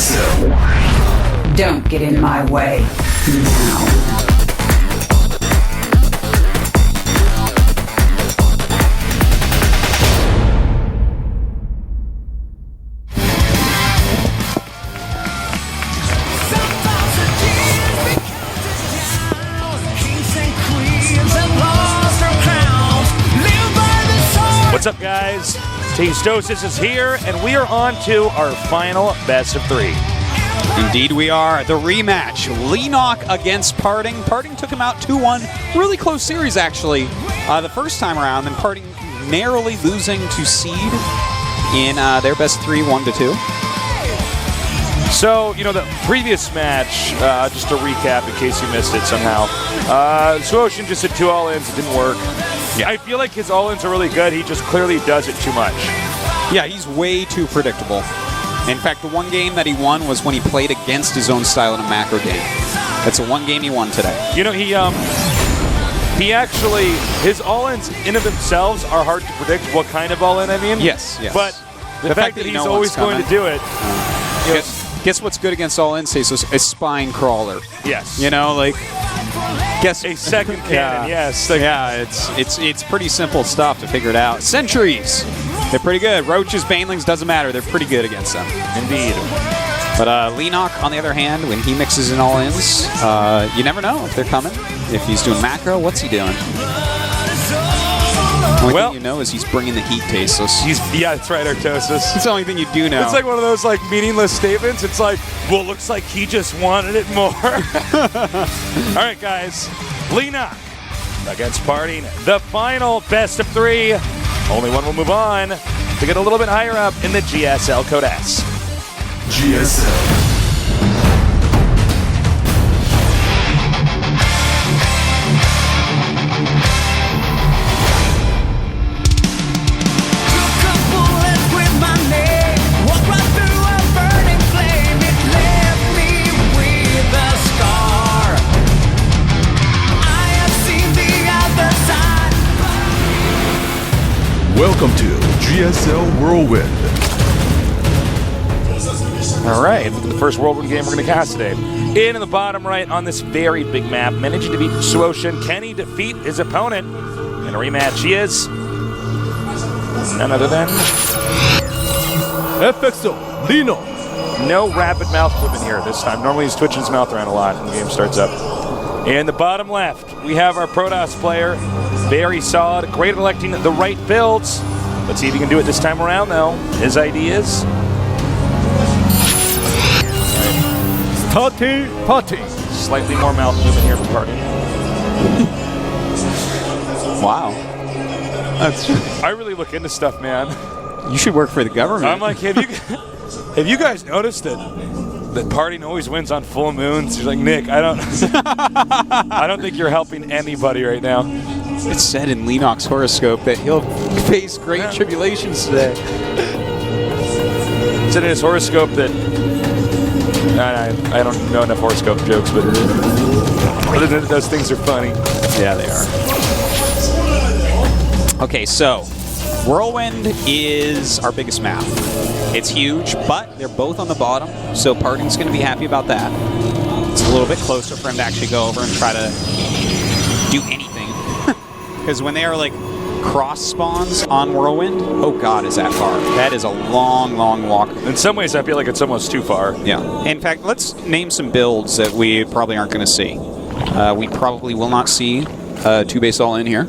GSL. Don't get in my way now. What's up, guys? Tastosis is here, and we are on to our final best of 3. Indeed we are. The rematch, Leenock against Parting. Parting took him out 2-1. Really close series, actually, the first time around, and Parting narrowly losing to Seed in their best 3, 1-2. So, you know, the previous match, just to recap in case you missed it somehow, Suocean just had 2 all-ins. It didn't work. Yeah. I feel like his all-ins are really good. He just clearly does it too much. Yeah, he's way too predictable. In fact, the one game that he won was when he played against his own style in a macro game. That's the one game he won today. You know, he actually, his all-ins in of themselves are hard to predict what kind of all-in, I mean. Yes, yes. But the fact that he's always going to do it. Guess what's good against all-in, Tasos? A spine crawler. Yes. You know, like... Guess a second cannon, yes. Yeah, it's pretty simple stuff to figure it out. Sentries, they're pretty good. Roaches, Banelings, doesn't matter. They're pretty good against them. Indeed. But Leenock, on the other hand, when he mixes in all-ins, you never know if they're coming. If he's doing macro, what's he doing? The only thing you know is he's bringing the heat, Tasos. Yeah, that's right, Artosis. It's the only thing you do know. It's like one of those like meaningless statements. It's like, well, looks like he just wanted it more. All right, guys. Leenock against Parting. The final best of 3. Only one will move on to get a little bit higher up in the GSL Code S. GSL. Welcome to GSL Whirlwind. All right, the first Whirlwind game we're going to cast today. In the bottom right on this very big map, managing to beat Suocean. Can he defeat his opponent in a rematch? He is none other than FXO Leenock. No rapid mouth movement here this time. Normally he's twitching his mouth around a lot when the game starts up. In the bottom left, we have our Protoss player. Very solid, great at electing the right builds. Let's see if he can do it this time around, though. His ideas. Party. Slightly more mouth movement here for Party. Wow. I really look into stuff, man. You should work for the government. I'm like, have you guys noticed that Parting always wins on full moons? He's like, Nick, I don't think you're helping anybody right now. It's said in Leenock's horoscope that he'll face great tribulations today. It's in his horoscope that I don't know enough horoscope jokes, but those things are funny. Yeah, they are. Okay, so Whirlwind is our biggest map. It's huge, but they're both on the bottom, so Parting's going to be happy about that. It's a little bit closer for him to actually go over and try to do anything. Because when they are like cross spawns on Whirlwind, oh god, is that far. That is a long, long walk. In some ways, I feel like it's almost too far. Yeah. In fact, let's name some builds that we probably aren't going to see. We probably will not see 2-base all-in here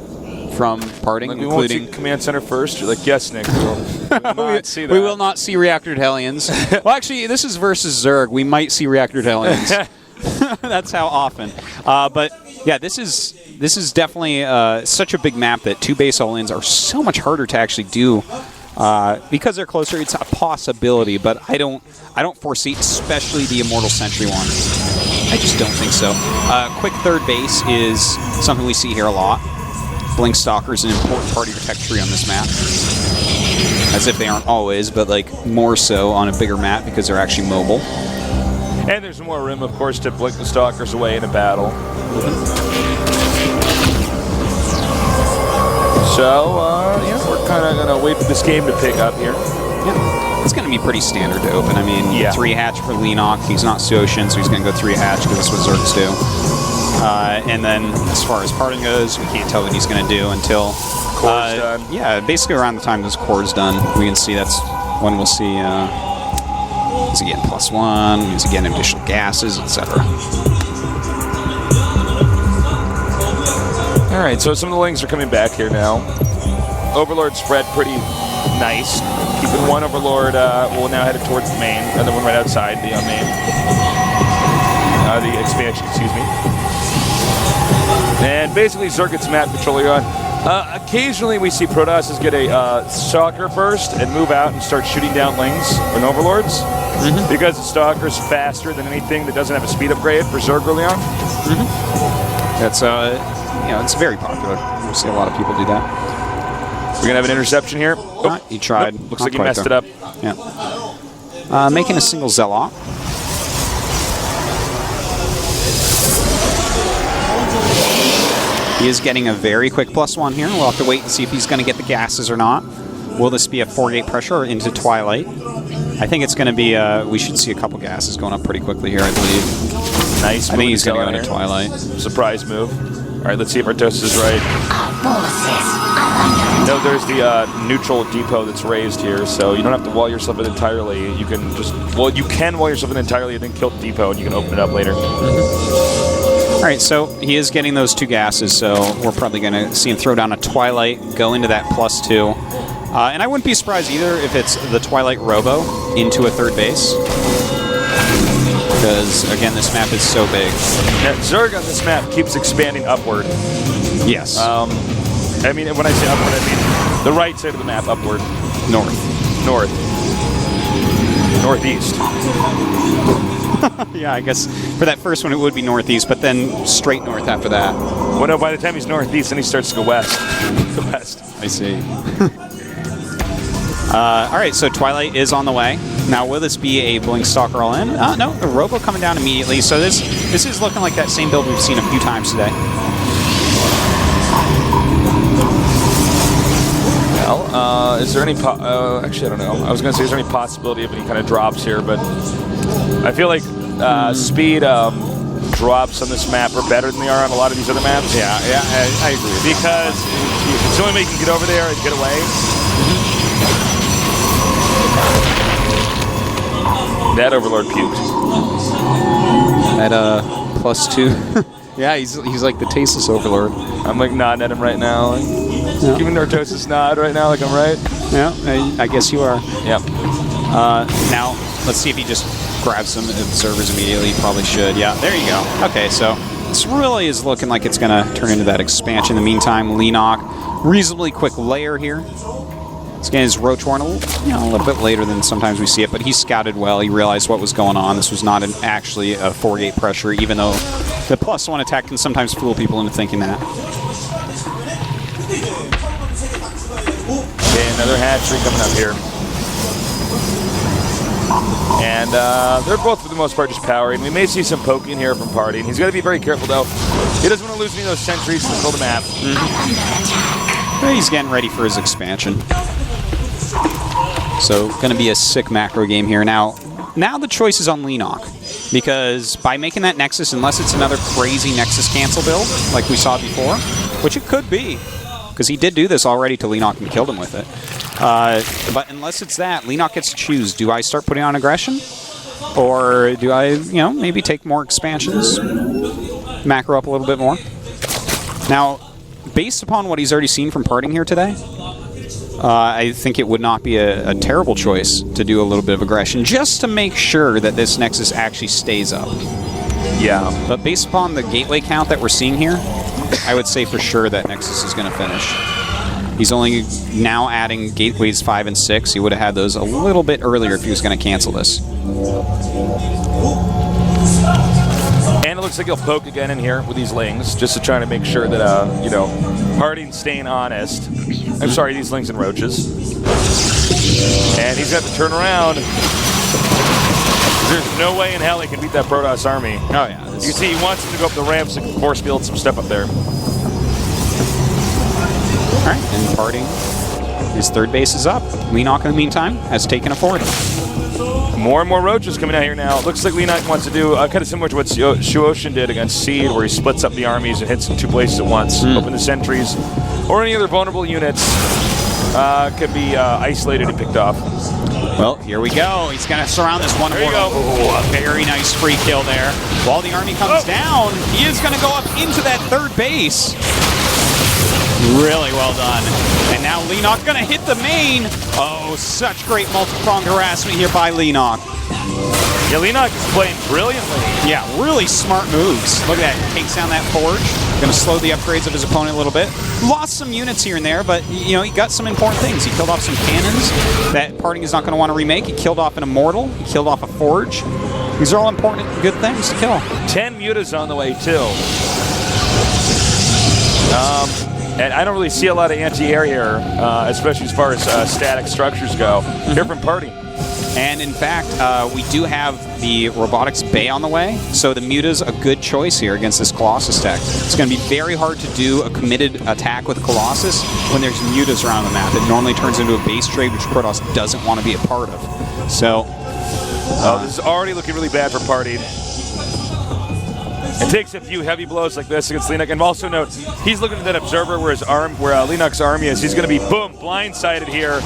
from Parting, like we including... won't see Command Center first? You're like, yes, Nick, we will not see that. We will not see Reactored Hellions. Well, actually, this is versus Zerg. We might see Reactored Hellions. That's how often. But yeah, this is definitely such a big map that 2-base all-ins are so much harder to actually do because they're closer. It's a possibility, but I don't foresee, especially the Immortal Sentry one. I just don't think so. Quick third base is something we see here a lot. Blink Stalker is an important part of your tech tree on this map. As if they aren't always, but like more so on a bigger map because they're actually mobile. And there's more room, of course, to blink the Stalkers away in a battle. So, we're kind of going to wait for this game to pick up here. Yeah. it's going to be pretty standard to open. I mean, Yeah. 3 hatch for Leenock. He's not Soshin, so he's going to go 3 hatch because that's what Zergs do. And then as far as parting goes, we can't tell what he's going to do until Core's done. Yeah, basically around the time this core's done, we can see that's when we'll see is he getting +1, is he getting additional gases, etc. All right, so some of the lings are coming back here now. Overlord spread pretty nice. Keeping one Overlord, well, now headed towards the main. Another one right outside the main. The expansion, excuse me. And basically, Zerg gets map controlling on. Occasionally, we see Protosses get a Stalker first and move out and start shooting down lings and Overlords. Because the Stalker's faster than anything that doesn't have a speed upgrade for Zerg early on. That's it's very popular. We see a lot of people do that. We're gonna have an interception here. He tried. Nope. Looks like he messed it up. Yeah. Making a single Zealot. He is getting a very quick +1 here. We'll have to wait and see if he's going to get the gases or not. Will this be a 4-gate pressure or into Twilight? I think it's going to be, we should see a couple gases going up pretty quickly here, I believe. Nice. I think he's going to go into Twilight. Surprise move. All right, let's see if Artosis is right. No, there's the neutral depot that's raised here, so you don't have to wall yourself in entirely. You can just, well, you can wall yourself in entirely and then kill the depot, and you can open it up later. All right, so he is getting those 2 gases, so we're probably going to see him throw down a Twilight, go into that +2. And I wouldn't be surprised either if it's the Twilight Robo into a 3rd base. Because, again, this map is so big. Now, Zerg on this map keeps expanding upward. Yes. I mean, when I say upward, I mean the right side of the map upward. North. Northeast. Yeah, I guess for that first one it would be northeast, but then straight north after that. Well, no, by the time he's northeast, then he starts to go west. I see. All right, so Twilight is on the way. Now, will this be a Blink Stalker all in? No, a Robo coming down immediately. So this is looking like that same build we've seen a few times today. Well, is there any... actually, I don't know. I was going to say, is there any possibility of any kind of drops here, but I feel like speed drops on this map are better than they are on a lot of these other maps. Yeah, I agree. Because it's the only way you can get over there and get away. That Overlord puked. At +2. Yeah, he's like the tasteless Overlord. I'm like nodding at him right now. Like, yeah. Giving Artosis nod right now, like I'm right. Yeah, I guess you are. Yep. Now, let's see if he just grabs some observers immediately. He probably should. Yeah, there you go. Okay, so this really is looking like it's going to turn into that expansion. In the meantime, Leenock, reasonably quick layer here. This game is Roach Warren a little bit later than sometimes we see it, but he scouted well. He realized what was going on. This was not actually a 4-gate pressure, even though the +1 attack can sometimes fool people into thinking that. Okay, another hatchery coming up here. And they're both, for the most part, just powering. We may see some poking here from Party. And he's got to be very careful, though. He doesn't want to lose any of those sentries to fill the map. He's getting ready for his expansion. So, going to be a sick macro game here. Now the choice is on Leenock. Because by making that Nexus, unless it's another crazy Nexus cancel build, like we saw before, which it could be, because he did do this already to Leenock and killed him with it. But unless it's that, Leenock gets to choose. Do I start putting on aggression? Or do I, maybe take more expansions? Macro up a little bit more? Now, based upon what he's already seen from parting here today, I think it would not be a terrible choice to do a little bit of aggression, just to make sure that this Nexus actually stays up. Yeah. But based upon the gateway count that we're seeing here, I would say for sure that Nexus is going to finish. He's only now adding gateways 5 and 6. He would have had those a little bit earlier if he was going to cancel this. And it looks like he'll poke again in here with these lings, just to try to make sure that, Harding's staying honest. I'm sorry, these lings and roaches. And he's got to turn around. There's no way in hell he can beat that Protoss army. Oh, yeah. You can see he wants him to go up the ramps and force field some stuff up there. All right, and parting His third base is up. Leenock, in the meantime, has taken a fourth. More and more roaches coming out here now. It looks like Leenock wants to do kind of similar to what Shuoshin did against Seed, where he splits up the armies and hits in two places at once. Open the sentries or any other vulnerable units can be isolated and picked off. Well, here we go. He's going to surround this one. There you go. Oh, a very nice free kill there. While the army comes down, he is going to go up into that third base. Really well done. And now Leenock going to hit the main. Oh, such great multi-pronged harassment here by Leenock. Yeah, Leenock is playing brilliantly. Yeah, really smart moves. Look at that. Takes down that forge. Going to slow the upgrades of his opponent a little bit. Lost some units here and there, but he got some important things. He killed off some cannons that Parting is not going to want to remake. He killed off an Immortal. He killed off a forge. These are all important, good things to kill. 10 mutas on the way, too. And I don't really see a lot of anti-air here, especially as far as static structures go. Here from Party. And in fact, we do have the Robotics Bay on the way, so the Muta's a good choice here against this Colossus deck. It's going to be very hard to do a committed attack with Colossus when there's Mutas around the map. It normally turns into a base trade, which Protoss doesn't want to be a part of. So, this is already looking really bad for Party. It takes a few heavy blows like this against Leenock. And also note, he's looking at that observer where Leenock's army is. He's going to be, boom, blindsided here.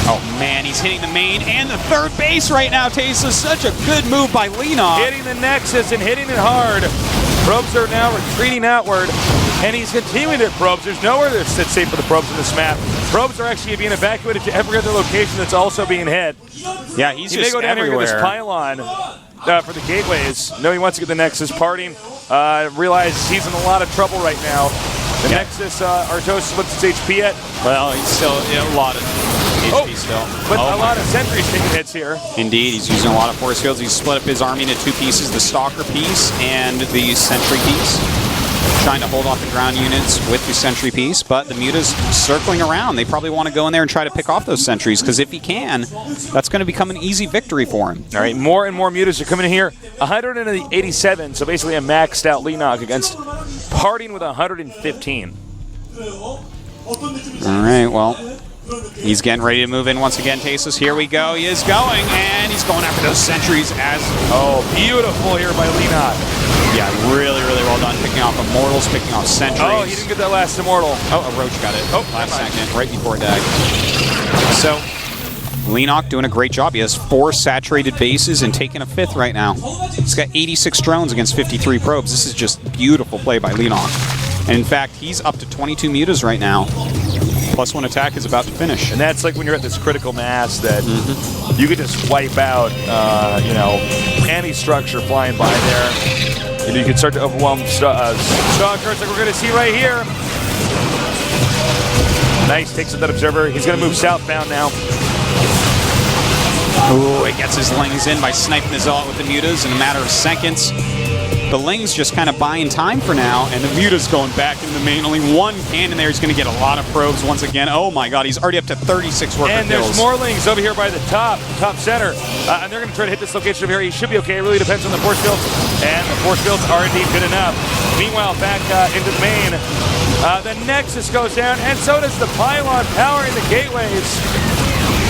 Oh, man, he's hitting the main and the third base right now, Taysa. Such a good move by Leenock. Hitting the Nexus and hitting it hard. Probes are now retreating outward, and he's continuing to hit probes. There's nowhere that's safe for the probes in this map. Probes are actually being evacuated to every other location that's also being hit. Yeah, he's he just may go down everywhere. here to this pylon for the gateways. No, he wants to get the Nexus. Parting. Realize he's in a lot of trouble right now. The Nexus, Artosis, what's its HP at? Well, he's still a lot of HP still. But a lot of sentries taking hits here. Indeed, he's using a lot of force fields. He's split up his army into two pieces, the Stalker piece and the Sentry piece. Trying to hold off the ground units with the Sentry piece, but the Muta's circling around. They probably want to go in there and try to pick off those sentries, because if he can, that's going to become an easy victory for him. All right, more and more Mutas are coming in here. 187, so basically a maxed out Leenock against Parting with 115. All right, well, he's getting ready to move in once again, Tasus. Here we go. He is going, and he's going after those sentries as... Oh, beautiful here by Leenock. Yeah, really, really well done. Picking off Immortals, picking off sentries. Oh, he didn't get that last Immortal. Oh, a Roach got it. Oh, last second, right before Dag. So, Leenock doing a great job. He has 4 saturated bases and taking a 5th right now. He's got 86 drones against 53 probes. This is just beautiful play by Leenock. And in fact, he's up to 22 Mutas right now. +1 attack is about to finish. And that's like when you're at this critical mass that you could just wipe out, any structure flying by there. And you can start to overwhelm stalkers like we're going to see right here. Nice, takes up that observer. He's going to move southbound now. Ooh, he gets his Lings in by sniping the Zealot with the Mutas in a matter of seconds. The Lings just kind of buying time for now, and the Muta's going back in the main. Only one cannon there. He's going to get a lot of probes once again. Oh my god, he's already up to 36 worker and kills. There's more Lings over here by the top center. And they're going to try to hit this location over here. He should be okay. It really depends on the force fields. And the force fields are indeed good enough. Meanwhile, back into the main, the Nexus goes down, and so does the pylon powering the gateways.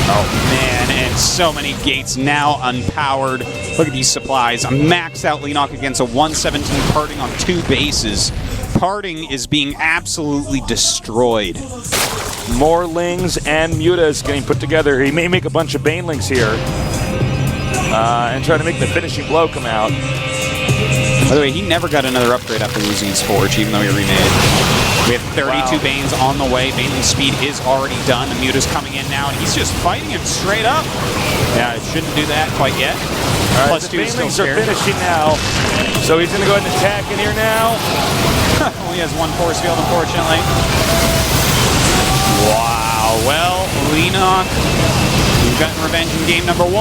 Oh man, and so many gates now unpowered. Look at these supplies. A maxed out Leenock against a 117 Parting on 2 bases. Parting is being absolutely destroyed. More Lings and Mutas getting put together. He may make a bunch of Banelings here and try to make the finishing blow come out. By the way, he never got another upgrade after losing his Forge, even though he remade. We have 32 Banes on the way. Baneling speed is already done. The Muta's coming in now, and he's just fighting him straight up. Yeah, it shouldn't do that quite yet. All right, +2 the is still Banelings are scared. finishing now. So he's going to go ahead and attack in here now. Only has 1 force field, unfortunately. Wow. Well, Leenock, we've gotten revenge in game number 1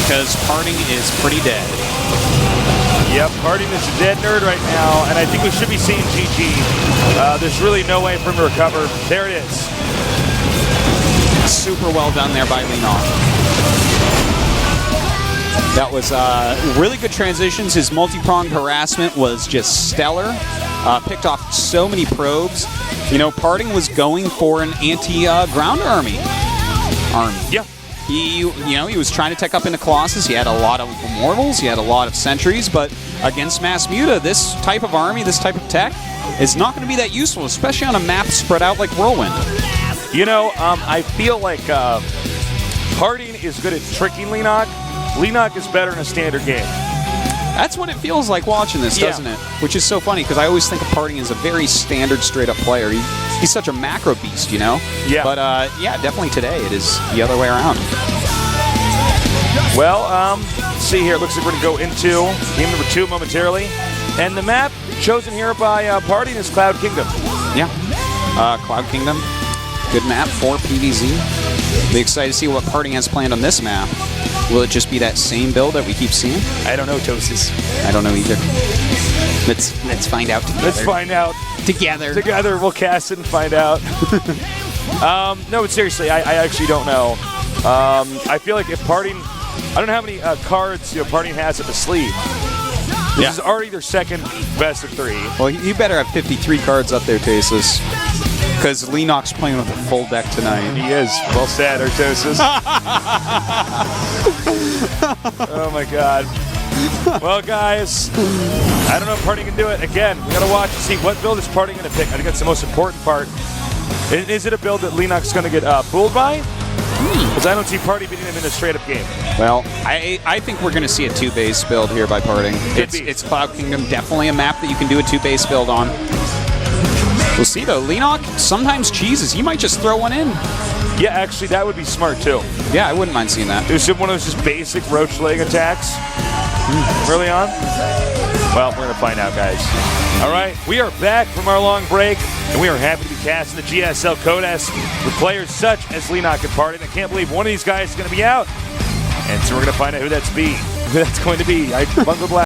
because Parting is pretty dead. Yep, Parting is a dead nerd right now, and I think we should be seeing GG. There's really no way for him to recover. There it is. Super well done there by Leenock. That was really good transitions. His multi-pronged harassment was just stellar. Picked off so many probes. You know, Parting was going for an anti-ground army. Yeah. He was trying to tech up into Colossus. He had a lot of Immortals. He had a lot of Sentries. But against Mass Muta, this type of army, this type of tech, is not going to be that useful, especially on a map spread out like Whirlwind. You know, I feel like Parting is good at tricking Leenock. Leenock is better in a standard game. That's what it feels like watching this, doesn't it? Which is so funny, because I always think of Parting as a very standard, straight-up player. He's such a macro beast, you know? Yeah. But, yeah, definitely today it is the other way around. Well, let's see here. It looks like we're going to go into game number 2 momentarily. And the map chosen here by Parting is Cloud Kingdom. Yeah. Cloud Kingdom. Good map for PvZ. Be excited to see what Parting has planned on this map. Will it just be that same build that we keep seeing? I don't know, Toasties. I don't know either. Let's find out together. Let's find out. Together. Together, we'll cast it and find out. No, but seriously, I actually don't know. I feel like if Parting... I don't know how many cards Parting has up his sleeve. This is already their second best of 3. Well, you better have 53 cards up there, Tasus. Because Leenock's playing with a full deck tonight. He is. Well said, Artosis. Oh, my God. Well, guys, I don't know if Parting can do it. Again, we got to watch and see what build is Parting going to pick. I think that's the most important part. Is it a build that Leenock's going to get fooled by? Because I don't see Parting beating him in a straight-up game. Well, I think we're going to see a 2-base build here by Parting. It's Cloud Kingdom, definitely a map that you can do a 2-base build on. We'll see, though. Leenock sometimes cheeses. He might just throw one in. Yeah, actually, that would be smart, too. Yeah, I wouldn't mind seeing that. It was one of those just basic roach leg attacks early on. Well, we're going to find out, guys. All right, we are back from our long break, and we are happy to be casting the GSL Codes with players such as Leenock and Parting. I can't believe one of these guys is going to be out. And so we're going to find out who that's going to be. I bungled last.